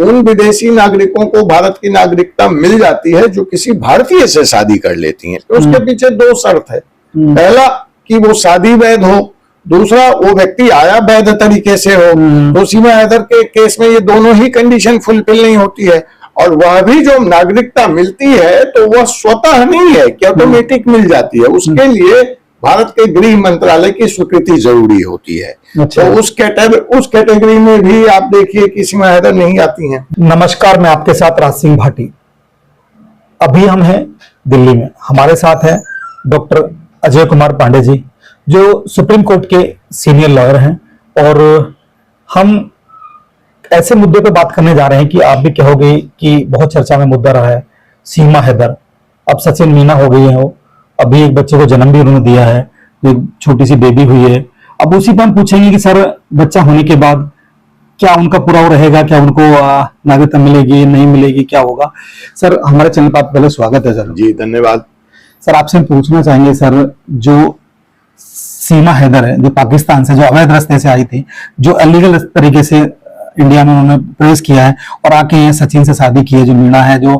उन विदेशी नागरिकों को भारत की नागरिकता मिल जाती है जो किसी भारतीय से शादी कर लेती हैं। तो उसके पीछे दो शर्त है। पहला कि वो शादी वैध हो, दूसरा वो व्यक्ति आया वैध तरीके से हो। तो सीमा हैदर के केस में ये दोनों ही कंडीशन फुलफिल नहीं होती है। और वह भी जो नागरिकता मिलती है तो वह स्वतः नहीं है कि ऑटोमेटिक मिल जाती है, उसके लिए भारत के गृह मंत्रालय की स्वीकृति जरूरी होती है। अच्छा। तो उस कैटेगरी में भी आप देखिए कि सीमा हैदर नहीं आती हैं। नमस्कार, मैं आपके साथ राज सिंह भाटी। अभी हम हैं दिल्ली में, हमारे साथ है डॉक्टर अजय कुमार पांडे जी, जो सुप्रीम कोर्ट के सीनियर लॉयर हैं। और हम ऐसे मुद्दे पर बात करने जा रहे हैं कि आप भी कहोगे कि बहुत चर्चा में मुद्दा रहा है सीमा हैदर। अब सचिन मीना हो गई है, वो अभी एक बच्चे को जन्म भी उन्होंने दिया है, एक छोटी सी बेबी हुई है। अब उसी पर हम पूछेंगे कि सर, बच्चा होने के बाद क्या उनका पूरा वो रहेगा, क्या उनको नागरिकता मिलेगी, नहीं मिलेगी, क्या होगा? सर, हमारे चैनल पर पहले स्वागत है सर। जी धन्यवाद। सर, आपसे हम पूछना चाहेंगे सर, जो सीमा हैदर है, जो पाकिस्तान से जो अवैध रास्ते से आई थी, जो इलीगल तरीके से इंडिया में उन्होंने प्रवेश किया है और आके सचिन से शादी की है, जो मीना है, जो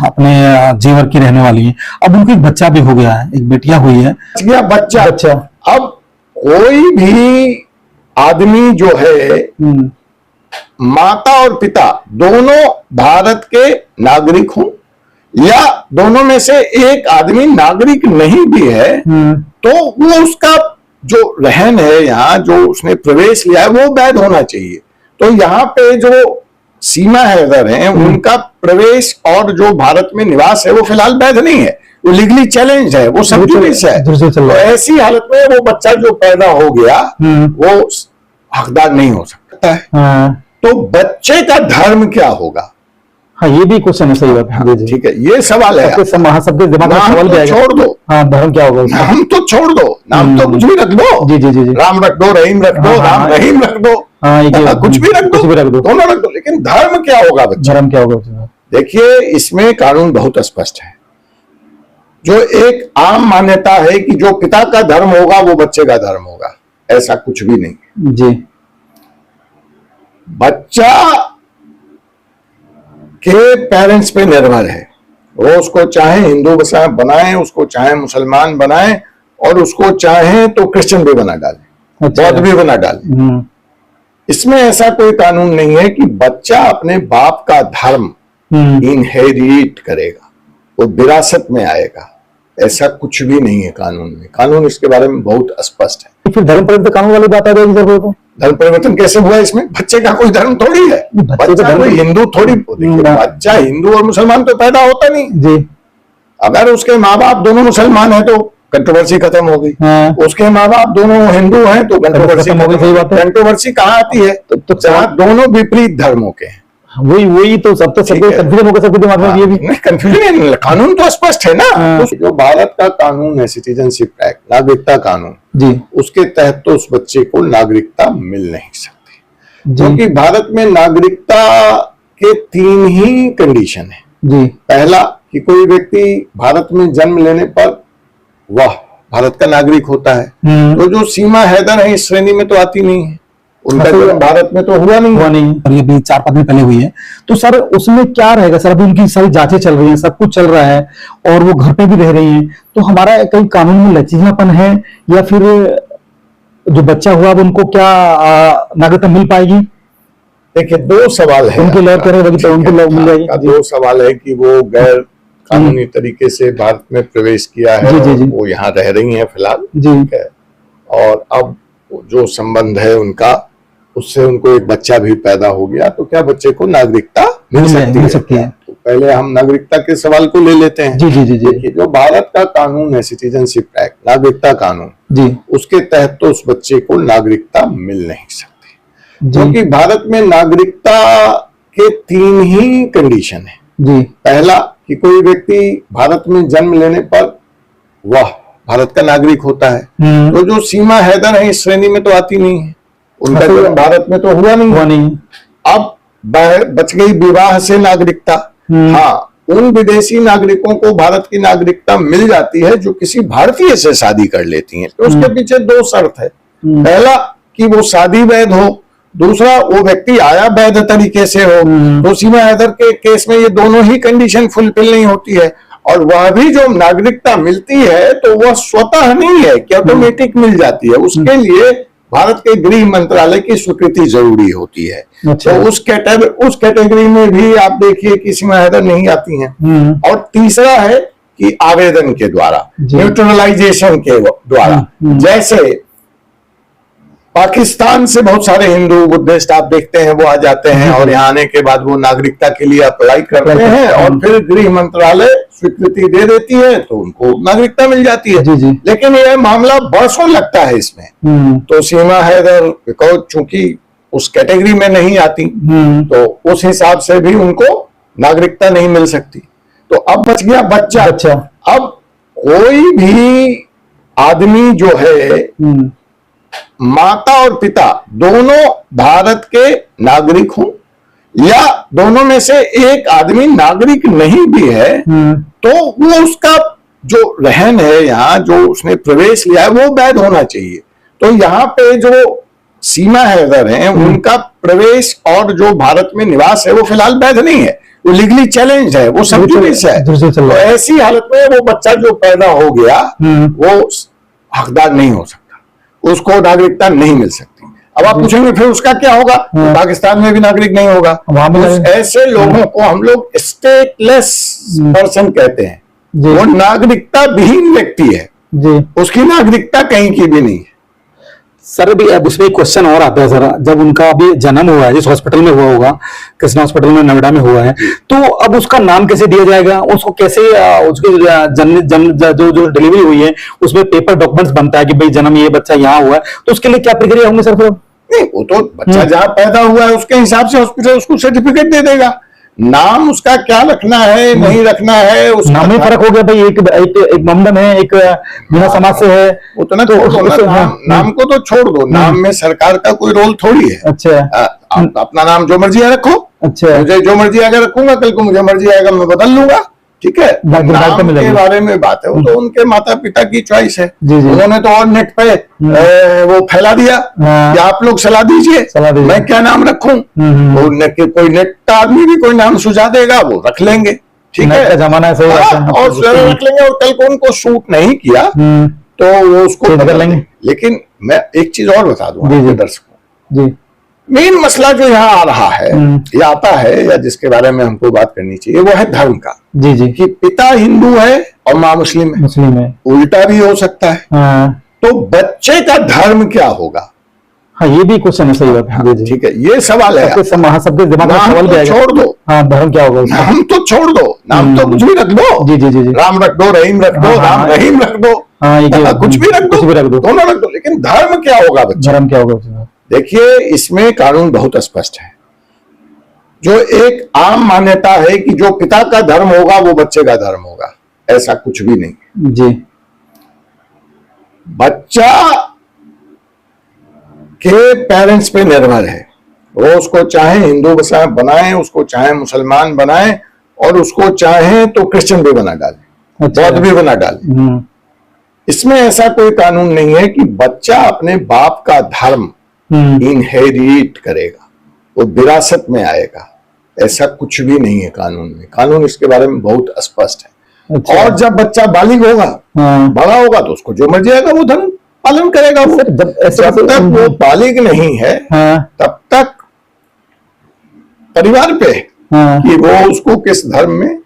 अपने जेवर की रहने वाली है। अब उनको एक बच्चा भी हो गया है, एक बेटिया हुई है। बच्चा अब कोई भी आदमी जो है, माता और पिता दोनों भारत के नागरिक हों या दोनों में से एक आदमी नागरिक नहीं भी है, तो वो उसका जो रहन है यहाँ, जो उसने प्रवेश लिया है, वो वैध होना चाहिए। तो यहाँ पे जो सीमा हैदर हैं, उनका प्रवेश और जो भारत में निवास है वो फिलहाल वैध नहीं है, वो लीगली चैलेंज है, वो सब जुडिस है। तो ऐसी हालत में वो बच्चा जो पैदा हो गया वो हकदार नहीं हो सकता है। तो बच्चे का धर्म क्या होगा? हाँ, ये भी क्वेश्चन है। सही बात है, ठीक है, ये सवाल है। सबके दिमाग में सवाल भी आएगा। छोड़ दो। हाँ, धर्म क्या होगा? नाम तो छोड़ दो, नाम तो कुछ भी रख दो। जी जी जी, राम रख दो, रहीम रख दो, राम रहीम रख दो, कुछ भी रख दो, दोनों रख दो, लेकिन धर्म क्या होगा बच्चा? धर्म क्या होगा? देखिए, इसमें कानून बहुत स्पष्ट है। जो एक आम मान्यता है कि जो पिता का धर्म होगा वो बच्चे का धर्म होगा, ऐसा कुछ भी नहीं जी। बच्चा के पेरेंट्स पे निर्भर है। वो उसको चाहे हिंदू बनाए, उसको चाहे मुसलमान बनाए, और उसको चाहे तो क्रिश्चियन भी बना डाले, बौद्ध भी बना डाले। इसमें ऐसा कोई कानून नहीं है कि बच्चा अपने बाप का धर्म इनहेरिट करेगा, वो विरासत में आएगा। ऐसा कुछ भी नहीं है कानून में। कानून इसके बारे में बहुत स्पष्ट है। फिर धर्म परिवर्तन कानून वाली बात आ जाएगी सर। तो धर्म परिवर्तन कैसे हुआ इसमें? बच्चे का कोई धर्म थोड़ी है, बच्चा कोई हिंदू थोड़ी। बच्चा हिंदू और मुसलमान तो पैदा होता नहीं जी। अगर उसके माँ बाप दोनों मुसलमान हैं तो कंट्रोवर्सी खत्म हो गई। उसके माँ बाप दोनों हिंदू हैं तो कंट्रोवर्सी खत्म हो गई। कंट्रोवर्सी कहाँ आती है? तो जहाँ दोनों विपरीत धर्मों के हैं। वही तो सब तो सबके कंफ्यूजन होगा, सबके दिमाग में। ये भी कंफ्यूजन, कानून तो स्पष्ट है ना। जो भारत का कानून है, सिटीजनशिप एक्ट, नागरिकता कानून जी, उसके तहत तो उस बच्चे को नागरिकता मिल नहीं सकती, क्योंकि भारत में नागरिकता के 3 ही कंडीशन है जी। पहला कि कोई व्यक्ति भारत में जन्म लेने पर वह भारत का नागरिक होता है। तो जो सीमा हैदर है इस श्रेणी में तो आती नहीं है, उनका जन्म भारत में तो हुआ नहीं। और ये भी 4-5 दिन पहले हुई है। तो सर, उसमें क्या रहेगा सर? अभी उनकी सारी जांचें चल रही हैं, सब कुछ चल रहा है, और वो घर पे भी रह रही हैं। तो हमारा कहीं कानून में लचीलापन है, या फिर जो बच्चा हुआ उनको क्या नागरिकता मिल पाएगी? देखिए, 2 सवाल है। उनके लॉयर कह रहे हैं तो उनको मिल जाएगी। 2 सवाल है कि वो गैर कानूनी तरीके से भारत में प्रवेश किया है, वो यहाँ रह रही है फिलहाल जी, और अब जो संबंध है उनका, उससे उनको एक बच्चा भी पैदा हो गया, तो क्या बच्चे को नागरिकता मिल सकती है? तो पहले हम नागरिकता के सवाल को ले लेते हैं। जी जी जी जी। जो भारत का कानून है, सिटीजनशिप एक्ट, नागरिकता कानून जी, उसके तहत तो उस बच्चे को नागरिकता मिल नहीं सकती, क्योंकि भारत में नागरिकता के 3 ही कंडीशन है जी। पहला कि कोई व्यक्ति भारत में जन्म लेने पर वह भारत का नागरिक होता है। तो जो सीमा हैदर है इस श्रेणी में तो आती नहीं है, उनका जन्म भारत में तो हुआ नहीं। अब बच गई विवाह से नागरिकता। हाँ, उन विदेशी नागरिकों को भारत की नागरिकता मिल जाती है जो किसी भारतीय से शादी कर लेती हैं। तो उसके पीछे 2 शर्त है। पहला कि वो शादी वैध हो, दूसरा वो व्यक्ति आया वैध तरीके से हो, तो सीमा हैदर के केस में ये दोनों ही कंडीशन फुलफिल नहीं होती है। और वह भी जो नागरिकता मिलती है तो वह स्वतः नहीं है कि ऑटोमेटिक मिल जाती है, उसके लिए भारत के गृह मंत्रालय की स्वीकृति जरूरी होती है। अच्छा। तो उस कैटेगरी में भी आप देखिए कि सीमा हैदर नहीं आती हैं। और तीसरा है कि आवेदन के द्वारा, न्यूट्रलाइजेशन के द्वारा, जैसे पाकिस्तान से बहुत सारे हिंदू बुद्धिस्ट आप देखते हैं वो आ जाते हैं और यहाँ आने के बाद वो नागरिकता के लिए अप्लाई करते हैं और फिर गृह मंत्रालय स्वीकृति दे देती है तो उनको नागरिकता मिल जाती है। लेकिन यह मामला बरसों लगता है इसमें। तो सीमा हैदर चूंकि उस कैटेगरी में नहीं आती तो उस हिसाब से भी उनको नागरिकता नहीं मिल सकती। तो अब बच गया बच्चा। अब कोई भी आदमी जो है, माता और पिता दोनों भारत के नागरिक हों या दोनों में से एक आदमी नागरिक नहीं भी है, तो वो उसका जो रहन है यहाँ, जो उसने प्रवेश लिया है, वो वैध होना चाहिए। तो यहाँ पे जो सीमा हैदर हैं उनका प्रवेश और जो भारत में निवास है वो फिलहाल वैध नहीं है, वो लीगली चैलेंज है, वो सब जुडिस है। तो ऐसी हालत में वो बच्चा जो पैदा हो गया वो हकदार नहीं हो सकता, उसको नागरिकता नहीं मिल सकती। अब आप पूछेंगे फिर उसका क्या होगा? तो पाकिस्तान में भी नागरिक नहीं होगा। ऐसे लोगों को हम लोग स्टेटलेस पर्सन कहते हैं। वो नागरिकता विहीन व्यक्ति है, उसकी नागरिकता कहीं की भी नहीं है। सर भी अब उसमें एक क्वेश्चन और आता है सर, जब उनका अभी जन्म हुआ है, जिस हॉस्पिटल में हुआ होगा, कृष्णा हॉस्पिटल में नोएडा में हुआ है, तो अब उसका नाम कैसे दिया जाएगा? उसको कैसे उसकी जो डिलीवरी हुई है उसमें पेपर डॉक्यूमेंट्स बनता है कि भाई जन्म ये बच्चा यहाँ हुआ है, तो उसके लिए क्या प्रक्रिया होंगे सर? फिर नहीं, वो तो बच्चा जहाँ पैदा हुआ है उसके हिसाब से हॉस्पिटल उसको सर्टिफिकेट दे देगा। नाम उसका क्या रखना है नहीं रखना है, उस नाम में फर्क हो गया भाई, एक ममदन है, एक बिना समाज से है, उतना तो नाम को तो छोड़ दो, नाम में सरकार का कोई रोल थोड़ी है। अच्छा, अपना नाम जो मर्जी है रखो। अच्छा, मुझे जो मर्जी आएगा रखूंगा, कल को मुझे मर्जी आएगा मैं बदल लूंगा, ठीक है। नाम के बारे में बात है, वो तो उनके माता पिता की चॉइस है। उन्होंने तो और नेट पे वो फैला दिया कि आप लोग सलाह दीजिए मैं क्या नाम रखूं। कोई नेट का आदमी भी कोई नाम सुझा देगा, वो रख लेंगे, ठीक है, जमाना है, सही बात है, और रख लेंगे। और कल को उनको सूट नहीं किया तो वो उसको बदल लेंगे। लेकिन मैं एक चीज और बता दूं दर्शकों, मेन मसला जो यहाँ आ रहा है या आता है या जिसके बारे में हमको बात करनी चाहिए वो है धर्म का। कि पिता हिंदू है और माँ मुस्लिम है। उल्टा भी हो सकता है। तो बच्चे का धर्म क्या होगा? हाँ, ये भी क्वेश्चन है, सही बात है, ठीक है, ये सवाल है। सबके दिमाग में सवाल भी आएगा। छोड़ दो, हाँ, धर्म क्या होगा? नाम तो छोड़ दो, नाम तो कुछ भी रख दो। जी। राम रख दो, रहीम रख दो, राम रहीम रख दो, कुछ भी रख दो, दोनों रख दो। लेकिन धर्म क्या होगा बच्चे? धर्म क्या होगा? देखिए, इसमें कानून बहुत स्पष्ट है। जो एक आम मान्यता है कि जो पिता का धर्म होगा वो बच्चे का धर्म होगा, ऐसा कुछ भी नहीं जी। बच्चा के पेरेंट्स पे निर्भर है, वो उसको चाहे हिंदू बनाए, उसको चाहे मुसलमान बनाए, और उसको चाहे तो क्रिश्चियन भी बना डाले, बौद्ध भी बना डाले। इसमें ऐसा कोई कानून नहीं है कि बच्चा अपने बाप का धर्म इनहेरिट करेगा, वो विरासत में आएगा, ऐसा कुछ भी नहीं है कानून में। कानून इसके बारे में बहुत स्पष्ट है। अच्छा। और जब बच्चा बालिग होगा, बड़ा होगा, तो उसको जो मर्जी आएगा वो धर्म पालन करेगा। वो जब तक वो बालिग नहीं है तब तक परिवार पे कि वो उसको किस धर्म में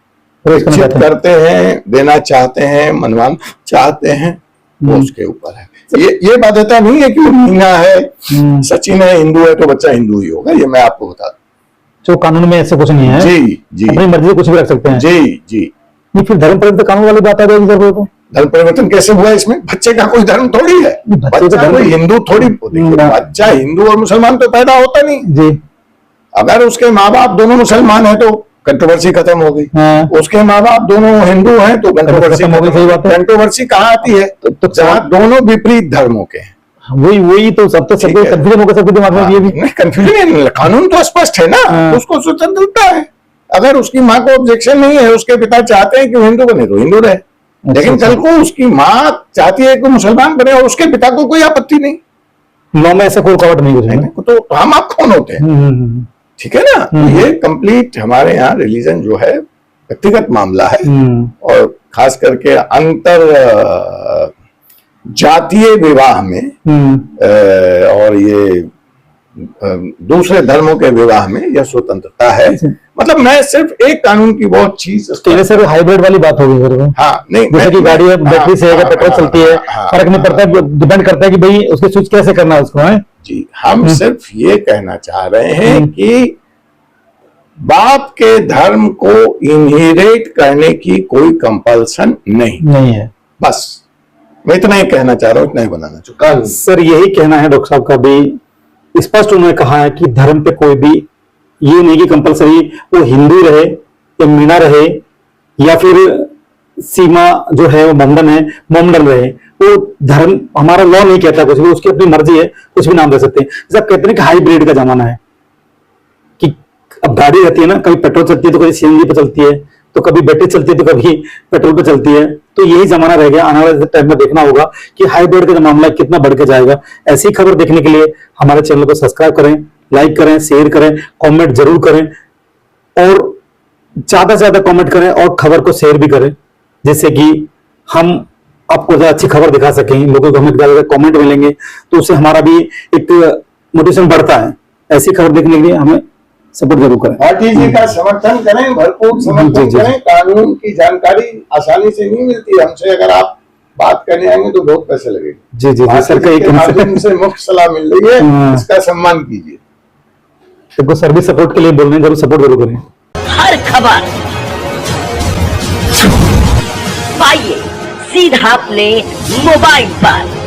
शिक्षित करते हैं, देना चाहते हैं, मनवाना चाहते हैं, वो उसके ऊपर है। ये बाध्यता नहीं है कि वो मीना है, सचिन है, हिंदू है तो बच्चा हिंदू ही होगा, ये मैं आपको बता दूं। जो कानून में ऐसे कुछ नहीं है। जी, अपनी मर्जी से कुछ भी रख सकते हैं। जी। नहीं, फिर धर्म परिवर्तन कानून वाली बात आ जाएगी सर। तो धर्म परिवर्तन कैसे हुआ इसमें? बच्चे का कोई धर्म थोड़ी है, बच्चा कोई हिंदू थोड़ी। बच्चा हिंदू और मुसलमान तो पैदा होता नहीं जी। अगर उसके माँ बाप दोनों मुसलमान है तो कंट्रोवर्सी खत्म हो गई। उसके माँ बाप दोनों हिंदू हैं तो कंट्रोवर्सी हो गई। सही बात है। कंट्रोवर्सी कहाँ आती है? तो जहाँ दोनों विपरीत धर्मों के हैं। वही तो सब तो सबको कंफ्यूजन होगा, सबके दिमाग में। ये भी कंफ्यूजन, कानून तो स्पष्ट है ना, उसको स्वतंत्रता है। अगर उसकी माँ को ऑब्जेक्शन नहीं है, उसके पिता चाहते हैं कि वो हिंदू बने तो हिंदू रहे, लेकिन कल को उसकी माँ चाहती है कि मुसलमान बने और उसके पिता को कोई आपत्ति नहीं, लॉ में ऐसा कोई रुकावट नहीं कुछ है। तो हम आप कौन होते हैं? ठीक है ना। तो ये कंप्लीट हमारे यहाँ रिलीजन जो है व्यक्तिगत मामला है, और खास करके अंतर जातीय विवाह में और ये दूसरे धर्मों के विवाह में यह स्वतंत्रता है। मतलब मैं सिर्फ एक कानून की बहुत चीज सर हाइब्रिड वाली बात हो गई। हाँ, नहीं, जैसे कि गाड़ी है बैटरी से है, पेट्रोल चलती है, फर्क नहीं पड़ता, डिपेंड करता है कि भाई उसके स्विच कैसे करना है उसको, है जी। हम सिर्फ ये कहना चाह रहे हैं कि बाप के धर्म को इनहेरिट करने की कोई कंपल्सन नहीं है। बस मैं इतना ही कहना चाह रहा हूँ, इतना ही बनाना चाहता हूँ। सर यही कहना है डॉक्टर साहब का भी, स्पष्ट उन्होंने कहा है कि धर्म पे कोई भी ये नहीं कि कंपलसरी वो हिंदू रहे या मीणा रहे या फिर सीमा जो है वो मंडन है मोमडन रहे, वो धर्म हमारा लॉ नहीं कहता कुछ भी, उसकी अपनी मर्जी है, कुछ भी नाम दे सकते हैं। जैसे आप कहते हैं कि हाइब्रिड का जमाना है, कि अब गाड़ी रहती है ना, कभी पेट्रोल चलती है तो कभी सीएनजी पे चलती है, तो कभी बैटरी चलती है तो कभी पेट्रोल पे चलती है। तो यही जमाना रह गया, आने वाले टाइम में देखना होगा कि हाइब्रिड का मामला कितना बढ़ के जाएगा। ऐसी खबर देखने के लिए हमारे चैनल को सब्सक्राइब करें, लाइक करें, शेयर करें, कमेंट जरूर करें, और ज्यादा से ज्यादा कमेंट करें और खबर को शेयर भी करें, जिससे कि हम आपको ज्यादा अच्छी खबर दिखा सकें। लोगों को हमें ज्यादा कमेंट मिलेंगे तो उससे हमारा भी एक मोटिवेशन बढ़ता है। ऐसी खबर देखने के लिए हमें सपोर्ट जरूर करें। पार्टी जी का समर्थन करें, भरपूर समर्थन करें। कानून की जानकारी आसानी से नहीं मिलती। हमसे अगर आप बात करने आएंगे तो बहुत पैसे लगेंगे। जी जी जी सर, के माध्यम से मुफ्त सलाह मिल रही है, इसका सम्मान कीजिए। देखो सर भी सपोर्ट के लिए बोल रहे हैं, जरूर सपोर्ट जरूर करें। हर खबर पाइए सीधा अपने मोबाइल पर।